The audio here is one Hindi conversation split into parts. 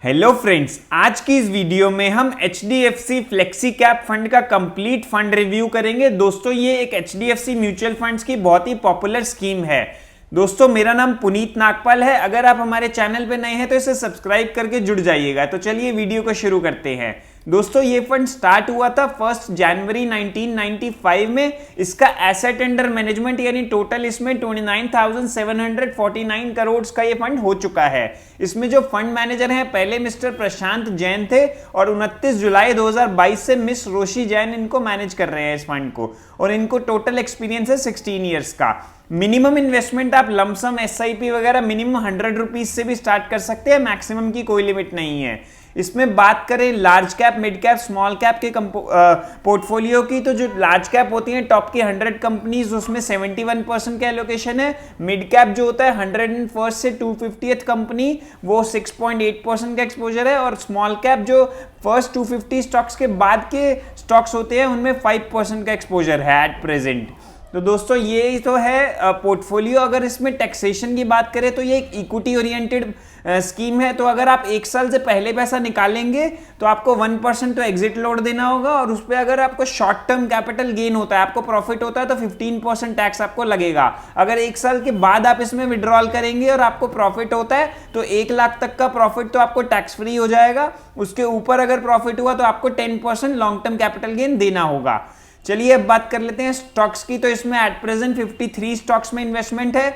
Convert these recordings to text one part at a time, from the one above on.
हेलो फ्रेंड्स, आज की इस वीडियो में हम HDFC फ्लेक्सी कैप फंड का कंप्लीट फंड रिव्यू करेंगे। दोस्तों, ये एक HDFC म्यूचुअल फंड्स की बहुत ही पॉपुलर स्कीम है। दोस्तों, मेरा नाम पुनीत नागपाल है। अगर आप हमारे चैनल पे नए हैं तो इसे सब्सक्राइब करके जुड़ जाइएगा। तो चलिए वीडियो को शुरू करते हैं। दोस्तों, ये फंड स्टार्ट हुआ था 1 जनवरी 1995 में। इसका एसेट अंडर मैनेजमेंट यानी टोटल इसमें 29,749 करोड़ का ये फंड हो चुका है। इसमें जो फंड मैनेजर हैं, पहले मिस्टर प्रशांत जैन थे और 29 जुलाई 2022 से मिस रोशी जैन इनको मैनेज कर रहे हैं इस फंड को। और इनको टोटल एक्सपीरियंस है 16 ईयर्स का। मिनिमम इन्वेस्टमेंट आप लमसम SIP वगैरह मिनिमम 100 रुपीज से भी स्टार्ट कर सकते हैं। मैक्सिमम की कोई लिमिट नहीं है। इसमें बात करें large cap, mid cap, small cap के पोर्टफोलियो की, तो जो लार्ज कैप होती हैं टॉप की 100 कंपनीज, उसमें 71% का एलोकेशन है। मिड कैप जो होता है 101 से 250th कंपनी, वो 6.8% का एक्सपोजर है। और स्मॉल कैप जो फर्स्ट 250 स्टॉक्स के बाद के स्टॉक्स होते हैं उनमें 5% का एक्सपोजर है एट प्रेजेंट। तो दोस्तों, ये तो है पोर्टफोलियो। अगर इसमें टैक्सेशन की बात करें तो ये एक इक्विटी ओरिएंटेड स्कीम है। तो अगर आप 1 साल से पहले पैसा निकालेंगे तो आपको 1% तो एग्जिट लोड देना होगा। और उस पर अगर आपको शॉर्ट टर्म कैपिटल गेन होता है, आपको प्रॉफिट होता है, तो 15% टैक्स आपको लगेगा। अगर 1 साल के बाद आप इसमें विड्रॉल करेंगे और आपको प्रॉफिट होता है तो 1 लाख तक का प्रॉफिट तो आपको टैक्स फ्री हो जाएगा। उसके ऊपर अगर प्रॉफिट हुआ तो आपको 10% लॉन्ग टर्म कैपिटल गेन देना होगा। चलिए अब बात कर लेते हैं स्टॉक्स की। तो इसमें एट प्रेजेंट 53 स्टॉक्स में इन्वेस्टमेंट है।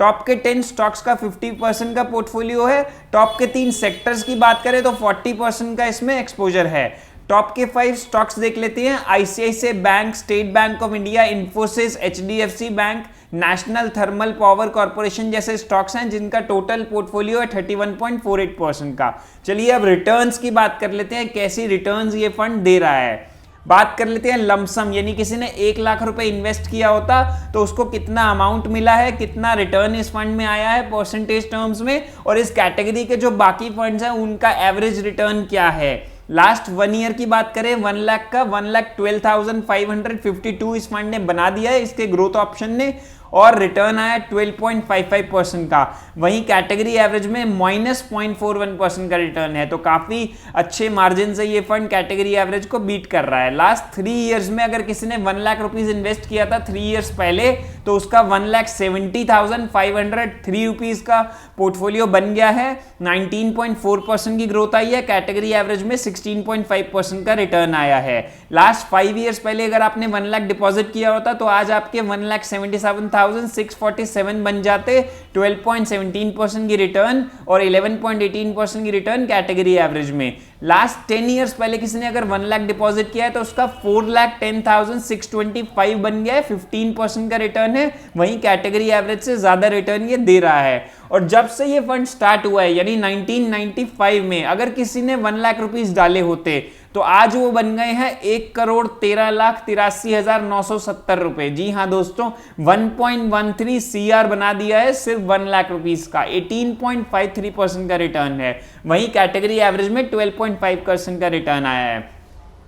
टॉप के 10 स्टॉक्स का 50% का पोर्टफोलियो है। टॉप के 3 सेक्टर्स की बात करें तो 40% का इसमें एक्सपोजर है। टॉप के 5 स्टॉक्स देख लेते हैं। ICICI bank, state bank of India, Infosys, HDFC bank, national thermal power corporation जैसे स्टॉक्स हैं जिनका टोटल पोर्टफोलियो है 31.48% का। चलिए अब रिटर्न्स की बात कर लेते हैं, कैसी रिटर्न्स ये फंड दे रहा है। बात कर लेते हैं लमसम, यानी किसी ने 1 लाख रुपए इन्वेस्ट किया होता तो उसको कितना अमाउंट मिला है, कितना रिटर्न इस फंड में आया है परसेंटेज टर्म्स में, और इस कैटेगरी के जो बाकी फंड्स हैं उनका एवरेज रिटर्न क्या है। लास्ट 1 ईयर की बात करें 1 लाख का 1,12,552 इस फंड ने बना दिया है इसके ग्रोथ ऑप्शन ने, और रिटर्न आया 12.55% का। वहीं कैटेगरी एवरेज में -0.41% का रिटर्न है। तो काफी अच्छे मार्जिन से ये फंड कैटेगरी एवरेज को बीट कर रहा है। लास्ट 3 इयर्स में अगर किसी ने 1 लाख रुपीज इन्वेस्ट किया था 3 इयर्स पहले, तो उसका 1,70,503 रुपीज का पोर्टफोलियो बन गया है। 19.4% की ग्रोथ आई है। कैटेगरी एवरेज में 16.5% का रिटर्न आया है। लास्ट 5 इयर्स पहले अगर आपने 1 लाख डिपॉजिट किया होता तो आज आपके 1,77,647 बन जाते। 12.17% की रिटर्न और 11.18% की रिटर्न कैटेगरी एवरेज में। लास्ट 10 इयर्स पहले किसी ने अगर 1 लाख डिपॉजिट किया है तो उसका 4,10,625 बन गया है। 15% का रिटर्न है। वहीं कैटेगरी एवरेज से ज्यादा रिटर्न ये दे रहा है। और जब से ये फंड स्टार्ट हुआ है यानी 1995 में, अगर किसी ने 1 लाख रुपीज डाले होते तो आज वो बन गए हैं 1,13,83,970 रुपए। जी हाँ दोस्तों, 1.13 CR बना दिया है सिर्फ 1 लाख रुपीज का। 18.53% का रिटर्न है। वहीं कैटेगरी एवरेज में 12.5% का रिटर्न आया है।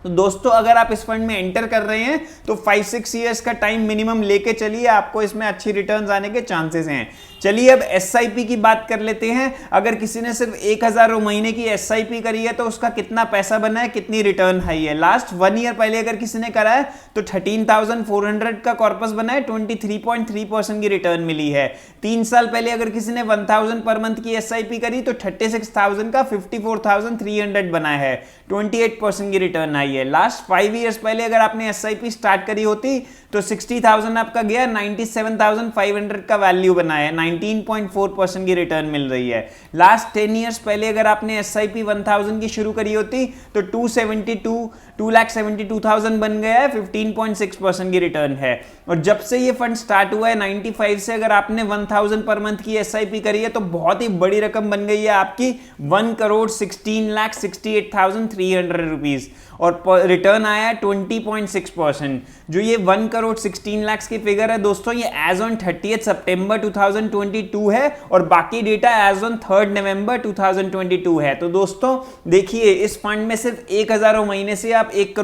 तो दोस्तों, अगर आप इस फंड में एंटर कर रहे हैं तो 5-6 ईयर्स का टाइम मिनिमम लेके चलिए, आपको इसमें अच्छी रिटर्न्स आने के चांसेस हैं। चलिए अब SIP की बात कर लेते हैं। अगर किसी ने सिर्फ 1,000 महीने की SIP करी है तो उसका कितना पैसा बना है, कितनी रिटर्न आई है। लास्ट 1 ईयर पहले अगर किसी ने करा है तो 13,400 का कॉर्पस बना है, 23.3% की रिटर्न मिली है। 3 साल पहले अगर किसी ने 1,000 पर मंथ की SIP करी तो 36,000 का 54,300 बना है, 28% की रिटर्न आई है। लास्ट 5 इयर्स पहले अगर आपने SIP स्टार्ट करी होती तो 60,000 आपका गया, 97,500 का वैल्यू बना है, 19.4% की रिटर्न मिल रही है। लास्ट 10 इयर्स पहले अगर आपने SIP 1000 की शुरू करी होती तो 2,72,000 बन गया है, 15.6% की रिटर्न है। और जब से ये फंड स्टार्ट हुआ है 95 से, अगर आपने 1000 पर मंथ की SIP करी है तो बहुत ही बड़ी रकम बन गई है आपकी, 1,16,68,300 रुपीज। और रिटर्न आया 20.6%। जो ये 1,16,00,000 की फिगर है दोस्तों, ये एज ऑन 30 सितंबर 2020 2022 है और बाकी डेटा एज ऑन 3 नवंबर 2022 है। तो दोस्तों देखिए, इस फंड में सिर्फ 1000 महीने से आप 1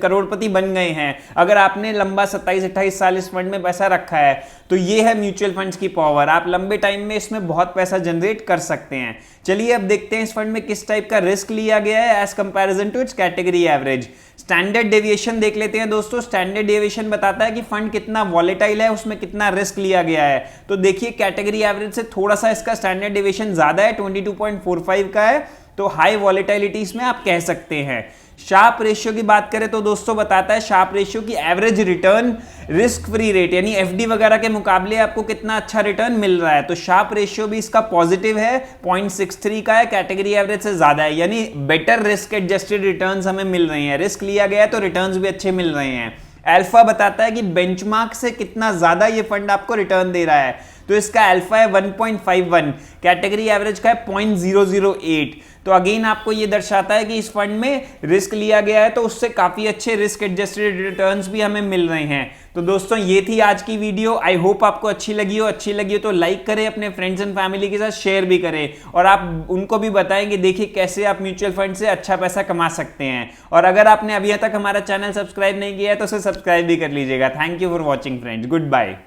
करोड़पति बन गए हैं अगर आपने लंबा 27-28 साल इस फंड में पैसा रखा है। तो ये है म्यूचुअल फंड्स की पावर, आप लंबे टाइम में इसमें बहुत पैसा जनरेट कर सकते हैं। चलिए अब देखते हैं इस फंड में किस टाइप का रिस्क लिया गया है as comparison to its category average. Standard deviation देख लेते हैं दोस्तों। स्टैंडर्ड डेविएशन बताता है कि फंड कितना वॉलेटाइल है, उसमें कितना रिस्क लिया गया है। तो देखिए कैटेगरी एवरेज से थोड़ा सा इसका स्टैंडर्ड डेविएशन ज्यादा है, 22.45 का है, तो हाई वॉलेटिलिटी इसमें आप कह सकते हैं। शार्प रेशियो की बात करें तो दोस्तों बताता है शार्प रेशियो की average return risk free rate, यानी एफडी वगैरह के मुकाबले आपको कितना अच्छा रिटर्न मिल रहा है। तो शार्प रेशियो भी इसका पॉजिटिव है, 0.63 का है, कैटेगरी एवरेज से ज्यादा है, यानी बेटर रिस्क एडजस्टेड रिटर्न्स हमें मिल रहे हैं। रिस्क लिया गया है तो रिटर्न्स भी अच्छे मिल रहे हैं। अल्फा बताता है कि बेंचमार्क से कितना ज्यादा ये फंड आपको रिटर्न दे रहा है। तो इसका अल्फा है 1.51, कैटेगरी एवरेज का है 0.008। तो अगेन आपको ये दर्शाता है कि इस फंड में रिस्क लिया गया है तो उससे काफी अच्छे रिस्क एडजस्टेड रिटर्न्स भी हमें मिल रहे हैं। तो दोस्तों ये थी आज की वीडियो, आई होप आपको अच्छी लगी हो तो लाइक करें, अपने फ्रेंड्स एंड फैमिली के साथ शेयर भी करें और आप उनको भी बताएं कि देखिए कैसे आप म्यूचुअल फंड से अच्छा पैसा कमा सकते हैं। और अगर आपने अभी तक हमारा चैनल सब्सक्राइब नहीं किया है तो उसे सब्सक्राइब भी कर लीजिएगा। Thank you for watching friends, good bye.